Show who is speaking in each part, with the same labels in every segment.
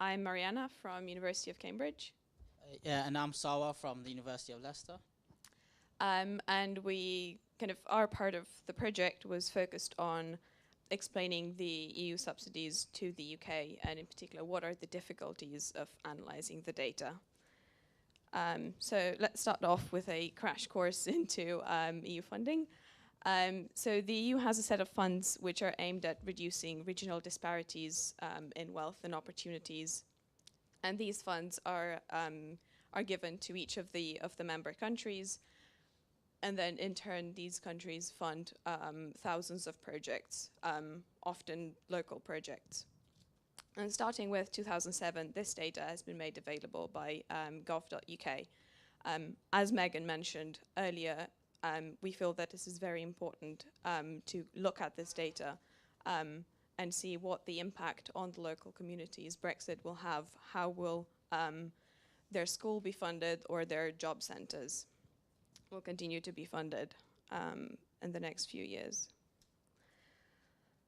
Speaker 1: I'm Mariana from University of Cambridge.
Speaker 2: Yeah, and I'm Sawa from the University of Leicester.
Speaker 1: And we our part of the project was focused on explaining the EU subsidies to the UK, and in particular, what are the difficulties of analysing the data. So let's start off with a crash course into EU funding. So the EU has a set of funds which are aimed at reducing regional disparities in wealth and opportunities, and these funds are given to each of the member countries, and then in turn these countries fund thousands of projects, often local projects. And starting with 2007, this data has been made available by gov.uk. As Megan mentioned earlier, we feel that this is very important to look at this data and see what the impact on the local communities Brexit will have. How will their school be funded, or their job centres will continue to be funded in the next few years.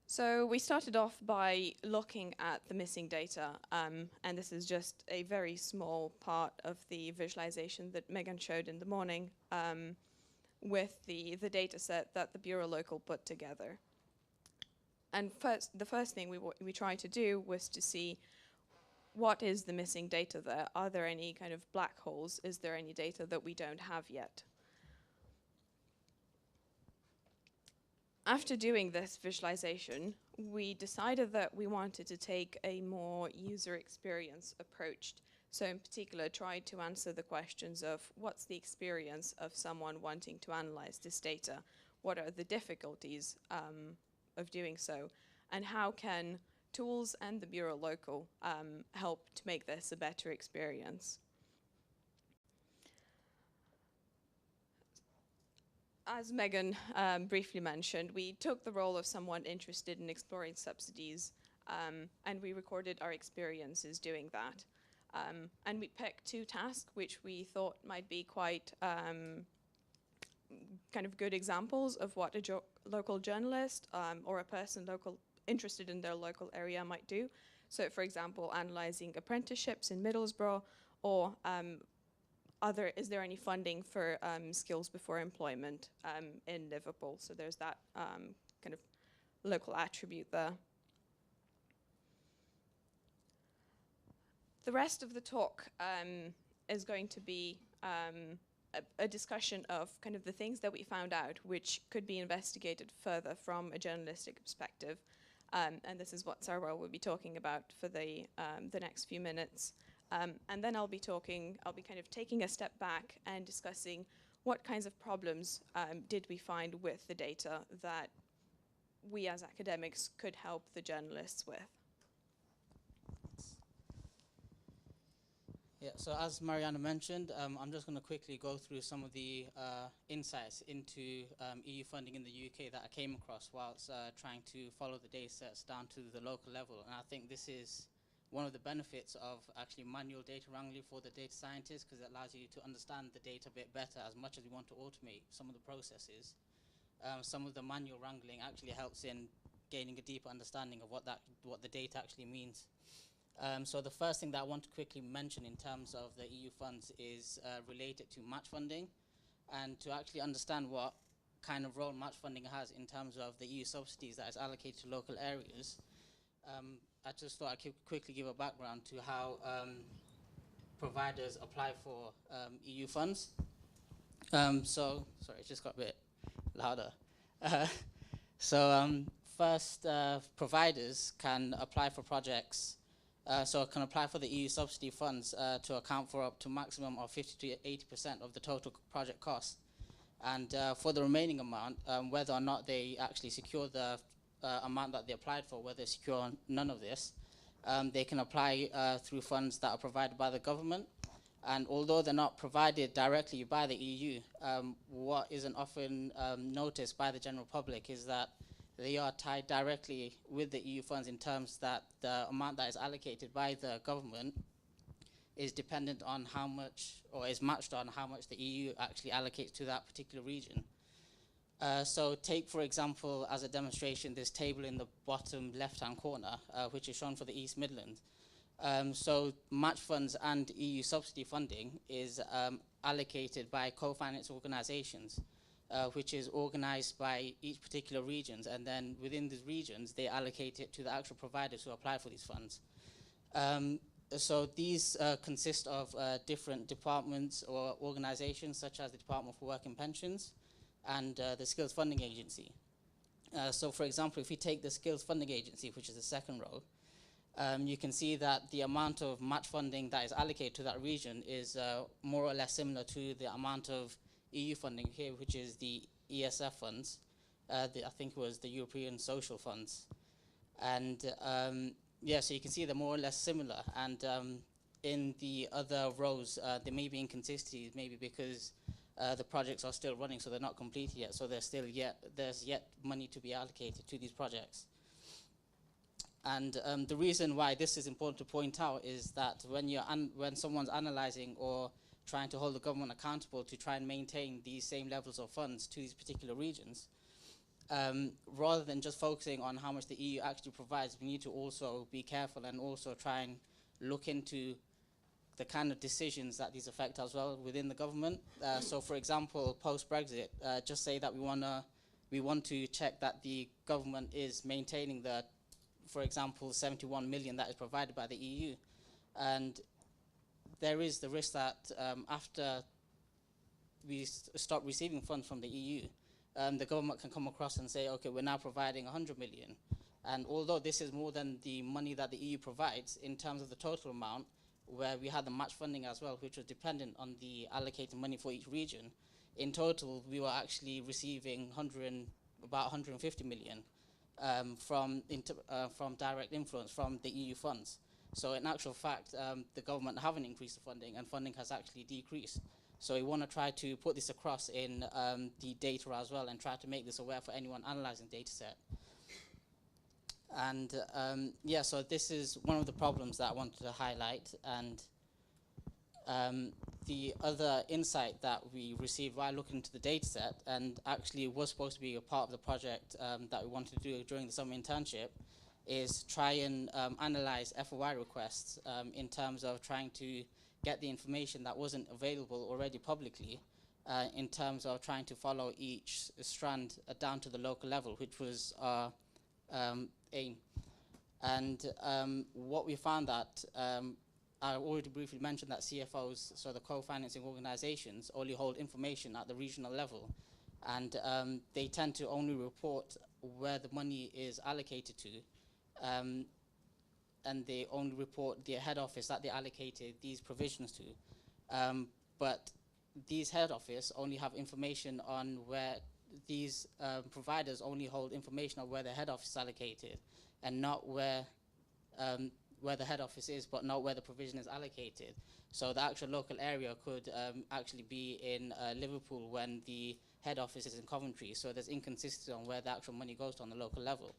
Speaker 1: So we started off by looking at the missing data, and this is just a very small part of the visualization that Megan showed in the morning with the data set that the Bureau Local put together. And the first thing we tried to do was to see what is the missing data there. Are there any kind of black holes? Is there any data that we don't have yet? After doing this visualization, we decided that we wanted to take a more user experience approach. So in particular, try to answer the questions of what's the experience of someone wanting to analyze this data? What are the difficulties of doing so? And how can tools and the Bureau Local help to make this a better experience? As Megan briefly mentioned, we took the role of someone interested in exploring subsidies, and we recorded our experiences doing that. And we picked two tasks which we thought might be quite kind of good examples of what a local journalist or a person interested in their local area might do. So for example, analysing apprenticeships in Middlesbrough, or is there any funding for skills before employment in Liverpool? So there's that kind of local attribute there. The rest of the talk is going to be a discussion of kind of the things that we found out which could be investigated further from a journalistic perspective. And this is what Sarah will be talking about for the next few minutes. And then I'll be kind of taking a step back and discussing what kinds of problems did we find with the data that we as academics could help the journalists with.
Speaker 2: Yeah, so as Mariana mentioned, I'm just going to quickly go through some of the insights into EU funding in the UK that I came across whilst trying to follow the data sets down to the local level. And I think this is one of the benefits of actually manual data wrangling for the data scientists, because it allows you to understand the data a bit better. As much as we want to automate some of the processes, some of the manual wrangling actually helps in gaining a deeper understanding of what the data actually means. So the first thing that I want to quickly mention in terms of the EU funds is related to match funding, and to actually understand what kind of role match funding has in terms of the EU subsidies that is allocated to local areas. I just thought I could quickly give a background to how providers apply for EU funds. So, sorry, it just got a bit louder. First, providers can apply for projects, so can apply for the EU subsidy funds to account for up to maximum of 50 to 80% of the total project cost. And for the remaining amount, whether or not they actually secure the amount that they applied for, whether they secure none of this, they can apply through funds that are provided by the government. And although they're not provided directly by the EU, what isn't often noticed by the general public is that they are tied directly with the EU funds, in terms that the amount that is allocated by the government is dependent on how much, or is matched on how much the EU actually allocates to that particular region. So take, for example, as a demonstration, this table in the bottom left-hand corner, which is shown for the East Midlands. So match funds and EU subsidy funding is allocated by co-finance organizations, which is organized by each particular regions, and then within these regions, they allocate it to the actual providers who apply for these funds. So these consist of different departments or organizations, such as the Department for Work and Pensions and the Skills Funding Agency. So for example, if we take the Skills Funding Agency, which is the second row, you can see that the amount of match funding that is allocated to that region is more or less similar to the amount of EU funding here, which is the ESF funds. I think it was the European Social Funds. And yeah, so you can see they're more or less similar. And in the other rows, there may be inconsistencies, maybe because the projects are still running, so they're not completed yet. So there's yet money to be allocated to these projects. And the reason why this is important to point out is that when someone's analyzing or trying to hold the government accountable to try and maintain these same levels of funds to these particular regions, rather than just focusing on how much the EU actually provides, we need to also be careful and also try and look into the kind of decisions that these affect as well within the government. So for example, post-Brexit, just say that we want to check that the government is maintaining the, for example, 71 million that is provided by the EU. And there is the risk that after we stop receiving funds from the EU, the government can come across and say, okay, we're now providing 100 million. And although this is more than the money that the EU provides in terms of the total amount, where we had the match funding as well, which was dependent on the allocated money for each region, in total, we were actually receiving about 150 million from direct influence from the EU funds. So in actual fact, the government haven't increased the funding, and funding has actually decreased. So we want to try to put this across in the data as well, and try to make this aware for anyone analyzing the data set. And yeah, so this is one of the problems that I wanted to highlight. And the other insight that we received while looking into the data set, and actually was supposed to be a part of the project that we wanted to do during the summer internship, is try and analyze FOI requests in terms of trying to get the information that wasn't available already publicly, in terms of trying to follow each strand down to the local level, which was our aim. And what we found that, I already briefly mentioned that CFOs, so the co-financing organizations, only hold information at the regional level, and they tend to only report where the money is allocated to, and they only report the head office that they allocated these provisions to. But these head office only have information on where these providers only hold information on where the head office is allocated, and not where the head office is, but not where the provision is allocated. So the actual local area could actually be in Liverpool when the head office is in Coventry. So there's inconsistency on where the actual money goes to on the local level.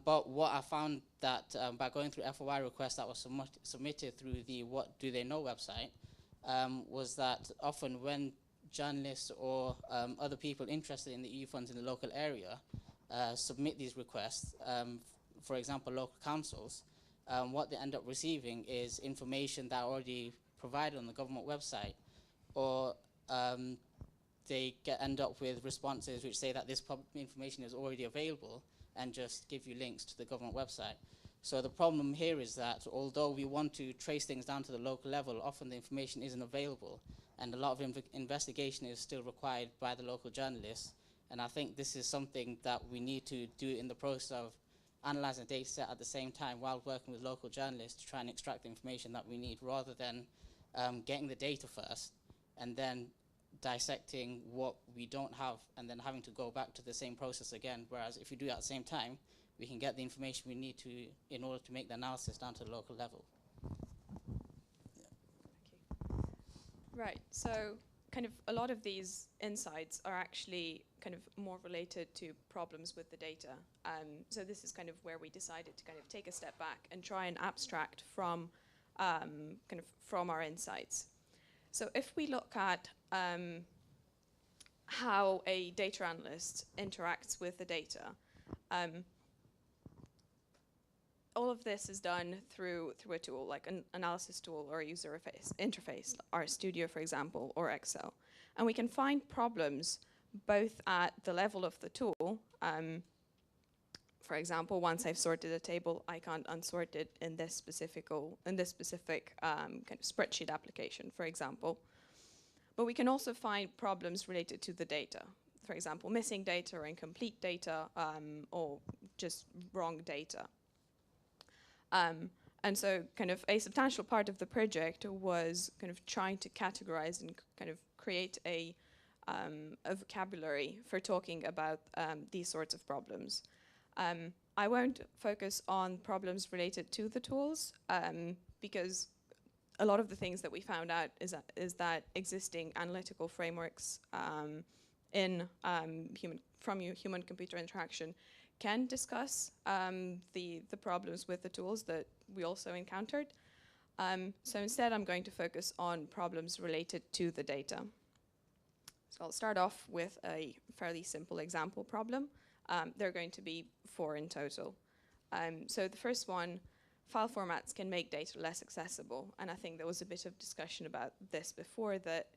Speaker 2: But what I found that by going through FOI requests that was submitted through the What Do They Know website, was that often when journalists or other people interested in the EU funds in the local area submit these requests, for example, local councils, what they end up receiving is information that are already provided on the government website, or they end up with responses which say that this information is already available and just give you links to the government website. So the problem here is that although we want to trace things down to the local level, often the information isn't available, and a lot of investigation is still required by the local journalists. And I think this is something that we need to do in the process of analyzing the data set at the same time while working with local journalists to try and extract the information that we need, rather than getting the data first and then dissecting what we don't have and then having to go back to the same process again. Whereas if we do it at the same time, we can get the information we need to in order to make the analysis down to the local level.
Speaker 1: Okay. Right, so kind of a lot of these insights are actually kind of more related to problems with the data. So this is kind of where we decided to kind of take a step back and try and abstract from from our insights. So if we look at how a data analyst interacts with the data, all of this is done through a tool, like an analysis tool or a user interface, RStudio, for example, or Excel. And we can find problems both at the level of the tool. For example, once I've sorted a table, I can't unsort it in this specific kind of spreadsheet application, for example. But we can also find problems related to the data. For example, missing data or incomplete data, or just wrong data. And so kind of a substantial part of the project was kind of trying to categorize and kind of create a vocabulary for talking about these sorts of problems. I won't focus on problems related to the tools because a lot of the things that we found out is that existing analytical frameworks in human-computer interaction can discuss the problems with the tools that we also encountered. So instead, I'm going to focus on problems related to the data. So I'll start off with a fairly simple example problem. There are going to be 4 in total. So the first one, file formats can make data less accessible. And I think there was a bit of discussion about this before, that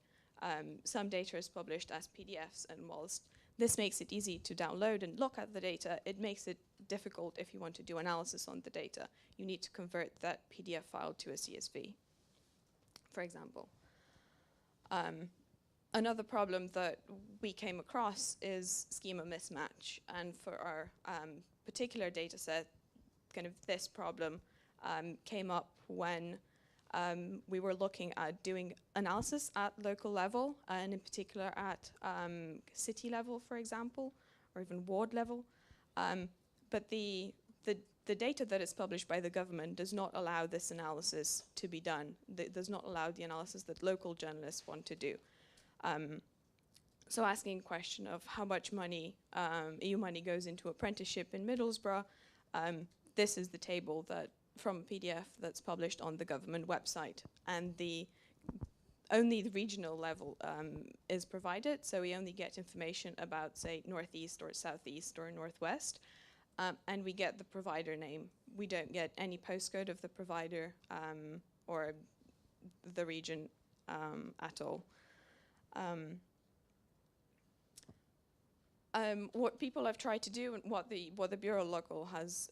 Speaker 1: some data is published as PDFs, and whilst this makes it easy to download and look at the data, it makes it difficult if you want to do analysis on the data. You need to convert that PDF file to a CSV, for example. Another problem that we came across is schema mismatch. And for our particular data set, kind of this problem came up when we were looking at doing analysis at local level, and in particular at city level, for example, or even ward level. But the data that is published by the government does not allow this analysis to be done. Does not allow the analysis that local journalists want to do. So asking a question of how much money, EU money, goes into apprenticeship in Middlesbrough, this is the table that from a PDF that's published on the government website, and only the regional level is provided, so we only get information about, say, northeast or southeast or northwest, and we get the provider name. We don't get any postcode of the provider or the region at all. What people have tried to do, and what the Bureau Local has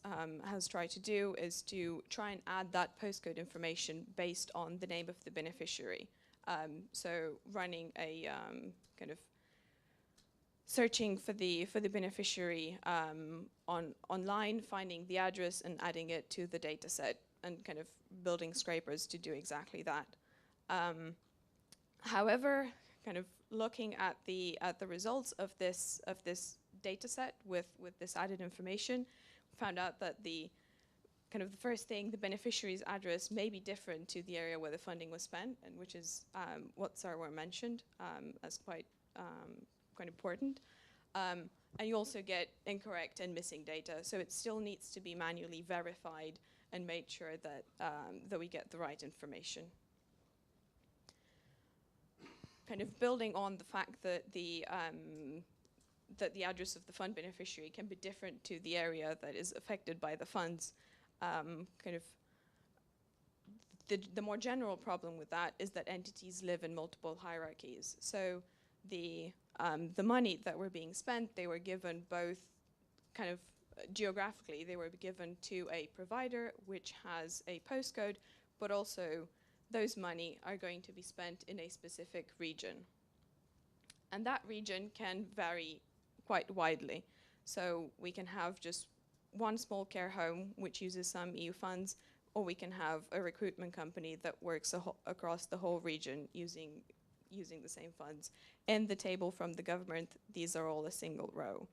Speaker 1: tried to do, is to try and add that postcode information based on the name of the beneficiary. So running a kind of searching for the beneficiary online, finding the address and adding it to the data set, and kind of building scrapers to do exactly that. However, kind of looking at the results of this data set with this added information, found out that the first thing, the beneficiary's address may be different to the area where the funding was spent, and which is what Sarwar mentioned as quite important. And you also get incorrect and missing data, so it still needs to be manually verified and made sure that that we get the right information. Kind of building on the fact that the address of the fund beneficiary can be different to the area that is affected by the funds. Kind of the more general problem with that is that entities live in multiple hierarchies. So the money that were being spent, they were given both kind of geographically, they were given to a provider which has a postcode, but also those money are going to be spent in a specific region. And that region can vary quite widely. So we can have just one small care home which uses some EU funds, or we can have a recruitment company that works across the whole region using the same funds. In the table from the government, these are all a single row.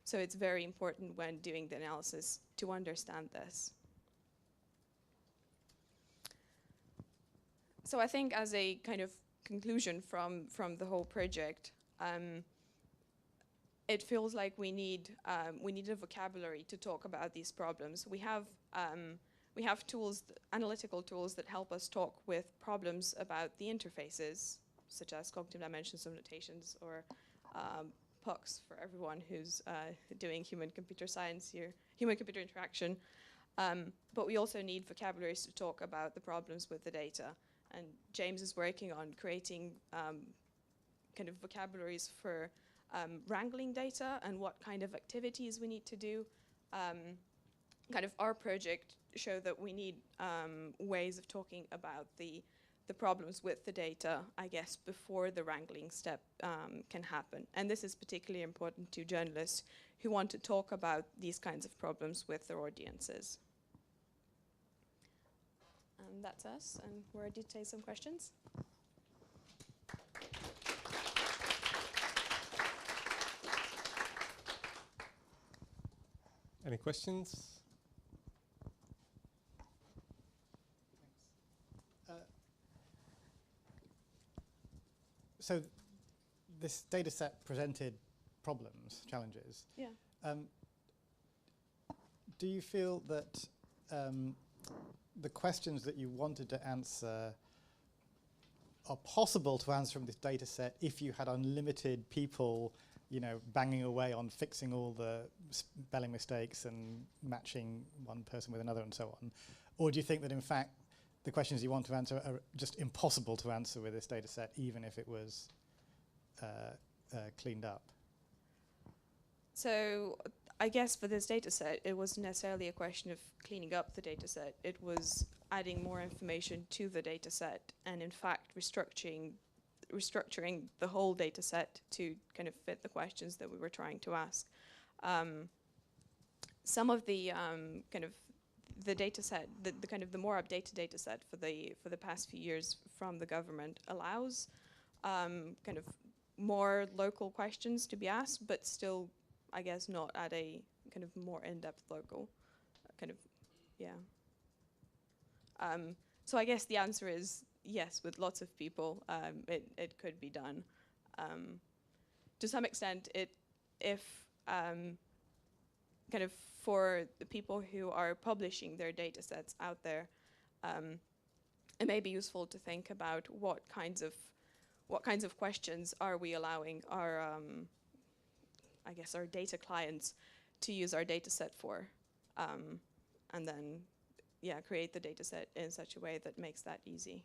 Speaker 1: So it's very important when doing the analysis to understand this. So I think as a kind of conclusion from the whole project, it feels like we need a vocabulary to talk about these problems. We have tools, analytical tools, that help us talk with problems about the interfaces, such as cognitive dimensions of notations, or PUCs for everyone who's doing human-computer science here, human-computer interaction. But we also need vocabularies to talk about the problems with the data. And James is working on creating kind of vocabularies for wrangling data and what kind of activities we need to do. Kind of our project showed that we need ways of talking about the problems with the data, I guess, before the wrangling step can happen. And this is particularly important to journalists who want to talk about these kinds of problems with their audiences. That's us, and we're ready to take some questions.
Speaker 3: Any questions?
Speaker 4: So this data set presented problems, challenges.
Speaker 1: Yeah.
Speaker 4: Do you feel that the questions that you wanted to answer are possible to answer from this data set if you had unlimited people, you know, banging away on fixing all the spelling mistakes and matching one person with another and so on? Or do you think that in fact the questions you want to answer are just impossible to answer with this data set, even if it was cleaned up?
Speaker 1: So I guess for this data set, it wasn't necessarily a question of cleaning up the data set. It was adding more information to the data set and in fact restructuring the whole data set to kind of fit the questions that we were trying to ask. Some of the kind of the data set, the kind of the more updated data set for the past few years from the government allows kind of more local questions to be asked, but still, I guess, not at a kind of more in-depth local kind of, yeah. So I guess the answer is yes, with lots of people, it could be done. To some extent, if kind of for the people who are publishing their data sets out there, it may be useful to think about what kinds of questions are we allowing our I guess our data clients to use our data set for, and then create the data set in such a way that makes that easy.